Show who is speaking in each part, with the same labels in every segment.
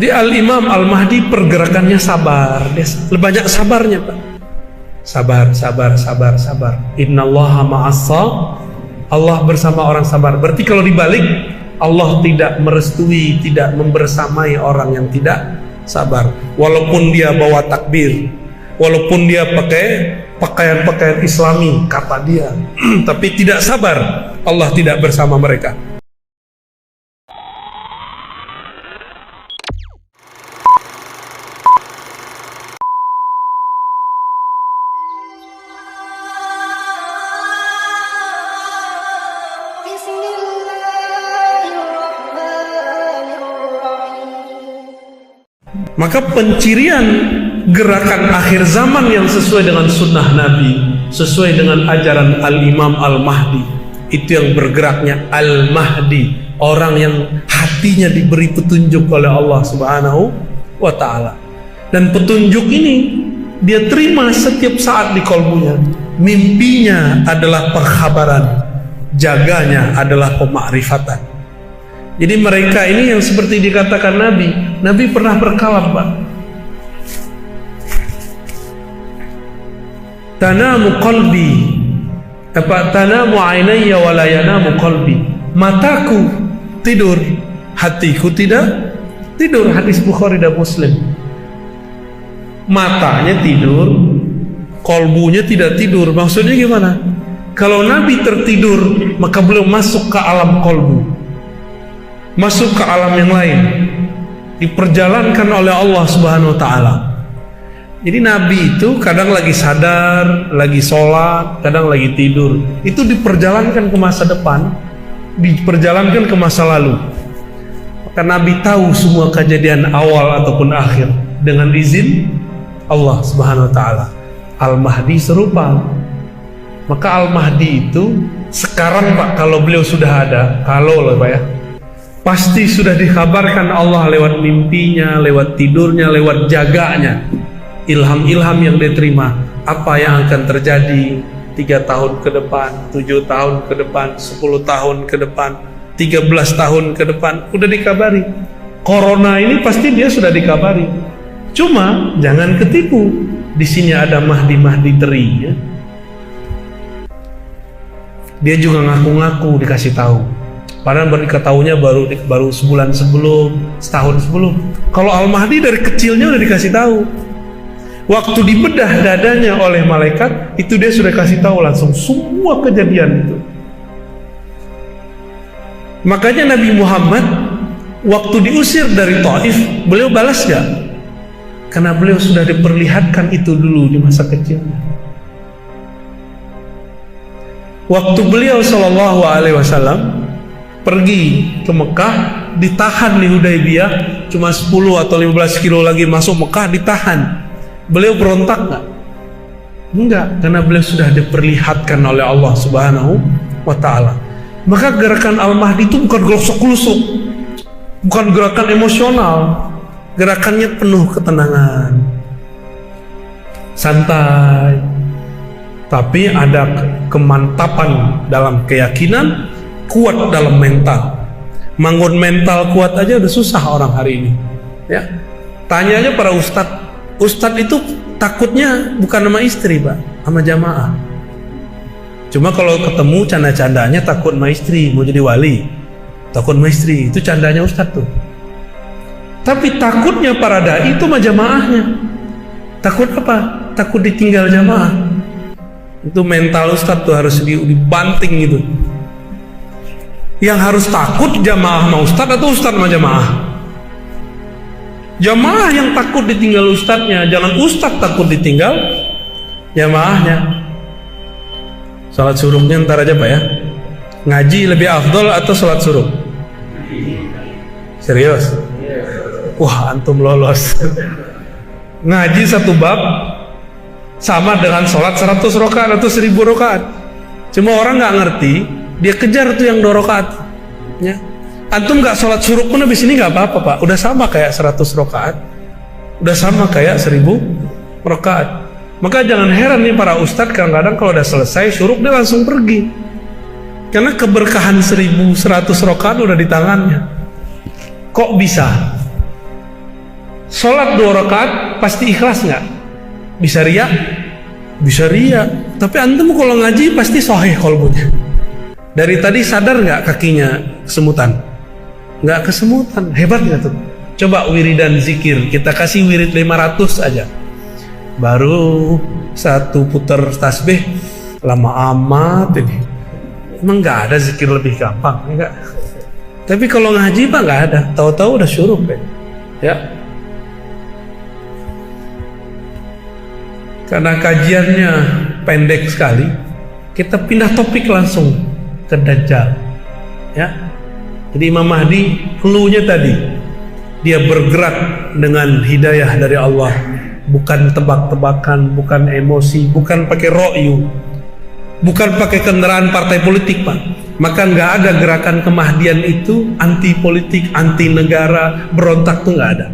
Speaker 1: Jadi Al-Imam Al-Mahdi pergerakannya sabar. Dia banyak sabarnya, Pak. Sabar. Innallaha ma'as-sabir. Allah bersama orang sabar. Berarti kalau dibalik, Allah tidak merestui, tidak membersamai orang yang tidak sabar. Walaupun dia bawa takbir, walaupun dia pakai pakaian-pakaian Islami, kata dia, tapi tidak sabar, Allah tidak bersama mereka. Maka pencirian gerakan akhir zaman yang sesuai dengan sunnah Nabi, sesuai dengan ajaran Al-Imam Al-Mahdi, itu yang bergeraknya Al-Mahdi, orang yang hatinya diberi petunjuk oleh Allah Subhanahu wa Ta'ala. Dan petunjuk ini dia terima setiap saat di kalbunya. Mimpinya adalah pengkhabaran, jaganya adalah pemakrifatan. Jadi mereka ini yang seperti dikatakan Nabi pernah berkalam, Pak. Tanamu qalbi, tanamu ainayya wa la yanamu qalbi. Mataku tidur, hatiku tidak tidur. Hadis Bukhari dan Muslim. Matanya tidur, kolbunya tidak tidur. Maksudnya gimana? Kalau Nabi tertidur, maka beliau masuk ke alam kolbu, masuk ke alam yang lain, diperjalankan oleh Allah Subhanahu wa Ta'ala. Jadi Nabi itu kadang lagi sadar, lagi sholat, kadang lagi tidur. Itu diperjalankan ke masa depan, diperjalankan ke masa lalu. Maka Nabi tahu semua kejadian awal ataupun akhir dengan izin Allah Subhanahu wa Ta'ala. Al-Mahdi serupa. Maka Al-Mahdi itu sekarang, Pak, kalau beliau sudah ada, kalau lah, Pak, ya, pasti sudah dikabarkan Allah lewat mimpinya, lewat tidurnya, lewat jaganya, ilham-ilham yang dia terima, apa yang akan terjadi 3 tahun ke depan, 7 tahun ke depan, 10 tahun ke depan, 13 tahun ke depan, udah dikabari. Corona ini pasti dia sudah dikabari. Cuma jangan ketipu, di sini ada Mahdi teri, ya. Dia juga ngaku-ngaku dikasih tahu. Padahal baru diketahuinya baru sebulan sebelum, setahun sebelum. Kalau Al-Mahdi dari kecilnya udah dikasih tahu. Waktu dibedah dadanya oleh malaikat, itu dia sudah kasih tahu langsung semua kejadian itu. Makanya Nabi Muhammad waktu diusir dari Taif, beliau balas gak? Karena beliau sudah diperlihatkan itu dulu di masa kecilnya. Waktu beliau SAW pergi ke Mekah, ditahan di Hudaybiyah, cuma 10 atau 15 kilo lagi masuk Mekah, ditahan. Beliau berontak nggak? Enggak, karena beliau sudah diperlihatkan oleh Allah Subhanahu wa Ta'ala. Maka gerakan Al-Mahdi itu bukan gelosok-gelosok, bukan gerakan emosional, gerakannya penuh ketenangan, santai, tapi ada kemantapan dalam keyakinan, kuat dalam mental. Bangun mental kuat aja udah susah orang hari ini, ya. Tanya aja para ustadz itu takutnya bukan sama istri, Pak, sama jamaah. Cuma kalau ketemu canda-candanya takut sama istri, mau jadi wali, takut sama istri, itu candanya ustadz tuh. Tapi takutnya para dai itu sama jamaahnya. Takut apa? Takut ditinggal jamaah. Itu mental ustadz tuh harus dibanting gitu. Yang harus takut jamaah sama ustadz atau ustadz sama jamaah? Jamaah yang takut ditinggal ustadznya, jangan ustadz takut ditinggal jamaahnya. Salat suruhnya ntar aja, Pak, ya. Ngaji lebih afdol atau salat suruh? Serius? Wah, antum lolos. Ngaji satu bab sama dengan salat 100 rakaat atau 1000 rakaat. Cuma orang nggak ngerti, dia kejar tuh yang 2 rakaat, ya. Antum nggak sholat suruh pun habis ini nggak apa-apa, Pak. Udah sama kayak 100 rakaat, udah sama kayak 1000 rakaat. Maka jangan heran nih para ustadz kadang-kadang kalau udah selesai syuruk dia langsung pergi, karena keberkahan 1100 rakaat udah di tangannya. Kok bisa? Sholat 2 rakaat pasti ikhlas nggak? Bisa riya? Bisa riya. Tapi antum kalau ngaji pasti sahih qalbunya. Dari tadi sadar nggak kakinya kesemutan? Nggak kesemutan. Hebat nggak tuh? Coba wiridan zikir, kita kasih wirid 500 aja. Baru 1 putar tasbih lama amat ini. Emang nggak ada zikir lebih gampang, enggak? Tapi kalau ngaji Pak nggak ada, tahu-tahu udah syuruh ya. Karena kajiannya pendek sekali, kita pindah topik langsung ke Dajjal, ya. Jadi Imam Mahdi, clue-nya tadi, dia bergerak dengan hidayah dari Allah, bukan tebak-tebakan, bukan emosi, bukan pakai ro'yu, bukan pakai kendaraan partai politik, Pak. Maka nggak ada gerakan kemahdian itu anti politik, anti negara, berontak tuh nggak ada.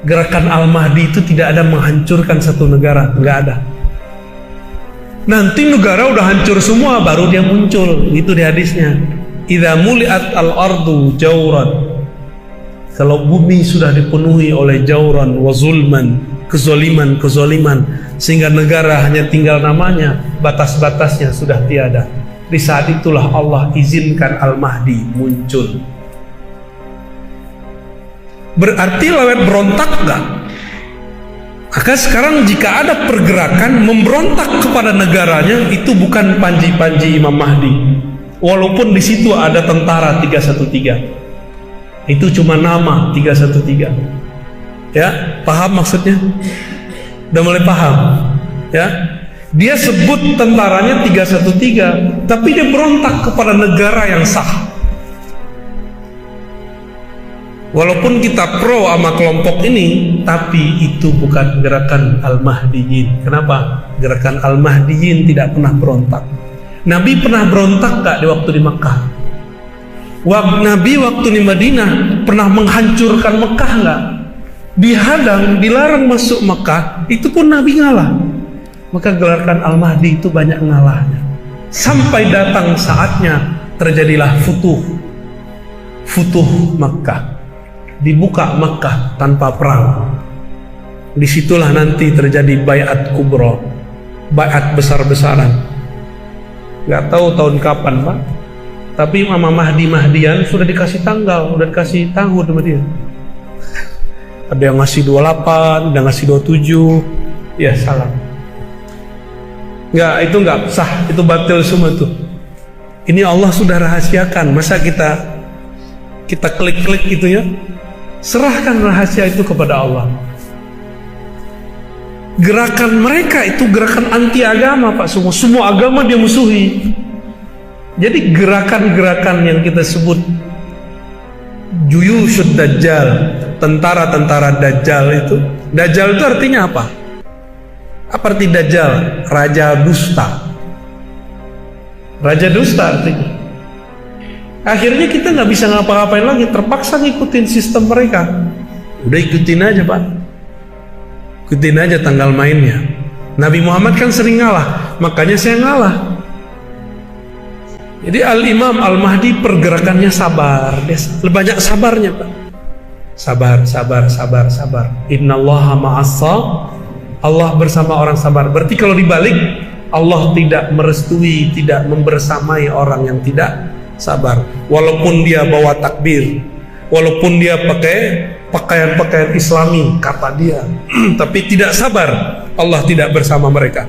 Speaker 1: Gerakan Al-Mahdi itu tidak ada menghancurkan satu negara, nggak ada. Nanti negara udah hancur semua baru dia muncul, itu di hadisnya. Idza muliat al-ardu jauran, kalau bumi sudah dipenuhi oleh jauran wa zulman, kezoliman, sehingga negara hanya tinggal namanya, batas-batasnya sudah tiada. Di saat itulah Allah izinkan Al-Mahdi muncul. Berarti lewat berontak enggak? Maka sekarang jika ada pergerakan memberontak kepada negaranya, itu bukan panji-panji Imam Mahdi. Walaupun di situ ada tentara 313. Itu cuma nama 313. Ya, paham maksudnya? Udah mulai paham? Ya. Dia sebut tentaranya 313, tapi dia berontak kepada negara yang sah. Walaupun kita pro sama kelompok ini, tapi itu bukan gerakan Al-Mahdiyin. Kenapa? Gerakan Al-Mahdiyin tidak pernah berontak. Nabi pernah berontak gak di waktu di Mekah? Nabi waktu di Madinah pernah menghancurkan Mekah gak? Dihadang, dilarang masuk Mekah, itu pun Nabi ngalah. Maka gerakan Al-Mahdi itu banyak ngalahnya. Sampai datang saatnya terjadilah Futuh Makkah. Dibuka Makkah tanpa perang. Disitulah nanti terjadi Bai'at Kubra, Bai'at besar-besaran. Gak tahu tahun kapan, Pak. Tapi Imam Mahdian sudah dikasih tanggal, sudah dikasih tahun sama dia. Ada yang ngasih 28, ada yang ngasih 27. Ya salah. Enggak, itu enggak sah, itu batil semua tuh. Ini Allah sudah rahasiakan, masa kita klik-klik gitu ya? Serahkan rahasia itu kepada Allah. Gerakan mereka itu gerakan anti agama, Pak. Semua agama dia musuhi. Jadi gerakan-gerakan yang kita sebut Juyushud Dajjal, tentara-tentara Dajjal itu. Dajjal itu artinya apa? Apa arti Dajjal? Raja dusta. Raja dusta artinya. Akhirnya kita nggak bisa ngapa-ngapain lagi, terpaksa ngikutin sistem mereka. Udah ikutin aja, Pak. Ikutin aja tanggal mainnya. Nabi Muhammad kan sering ngalah, makanya saya ngalah. Jadi Al-Imam Al-Mahdi pergerakannya sabar, dia banyak sabarnya, Pak. Sabar. Innallaha ma'assa, Allah bersama orang sabar. Berarti kalau dibalik, Allah tidak merestui, tidak membersamai orang yang tidak sabar. Walaupun dia bawa takbir, walaupun dia pakai pakaian-pakaian Islami, kata dia, tapi tidak sabar, Allah tidak bersama mereka.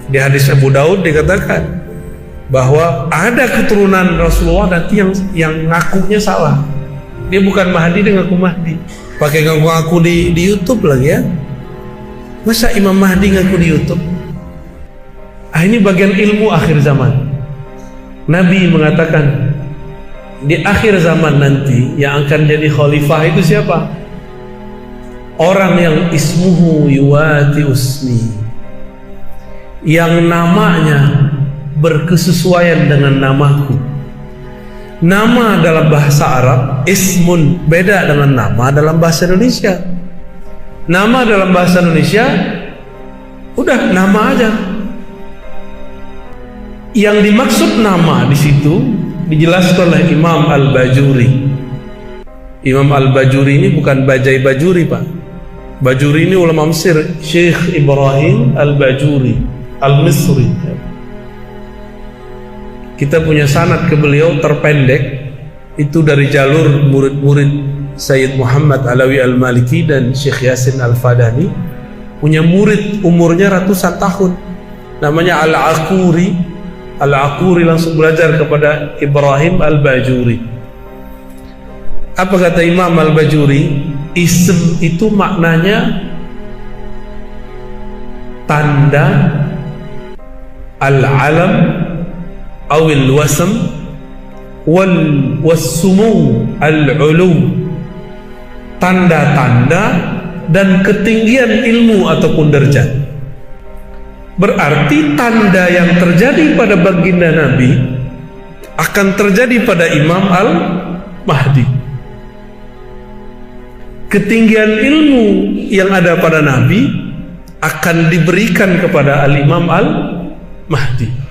Speaker 1: Di hadis Abu Daud dikatakan bahwa ada keturunan Rasulullah nanti yang ngakunya salah. Dia bukan Mahdi, dia ngaku Mahdi. Pakai ngaku di YouTube lagi ya. Masa Imam Mahdi ngaku di YouTube? Ini bagian ilmu akhir zaman. Nabi mengatakan di akhir zaman nanti yang akan jadi khalifah itu siapa? Orang yang ismuhu yuwati usmi, yang namanya berkesesuaian dengan namaku. Nama dalam bahasa Arab ismun, beda dengan nama dalam bahasa Indonesia. Nama dalam bahasa Indonesia udah nama aja. Yang dimaksud nama di situ dijelaskan oleh Imam Al-Bajuri. Imam Al-Bajuri ini bukan Bajai Bajuri, Pak. Bajuri ini ulama Mesir, Syekh Ibrahim Al-Bajuri Al-Misri. Kita punya sanad ke beliau terpendek, itu dari jalur murid-murid Sayyid Muhammad Alawi Al-Maliki dan Syekh Yasin Al-Fadani. Punya murid umurnya ratusan tahun, namanya Al-Aquri. Al-Aquri langsung belajar kepada Ibrahim Al-Bajuri. Apa kata Imam Al-Bajuri? Ism itu maknanya tanda, al-alam awil wasam wal-wassumu al-ulu, tanda-tanda dan ketinggian ilmu ataupun derajat. Berarti tanda yang terjadi pada baginda Nabi akan terjadi pada Imam Al-Mahdi. Ketinggian ilmu yang ada pada Nabi akan diberikan kepada Al-Imam Al-Mahdi.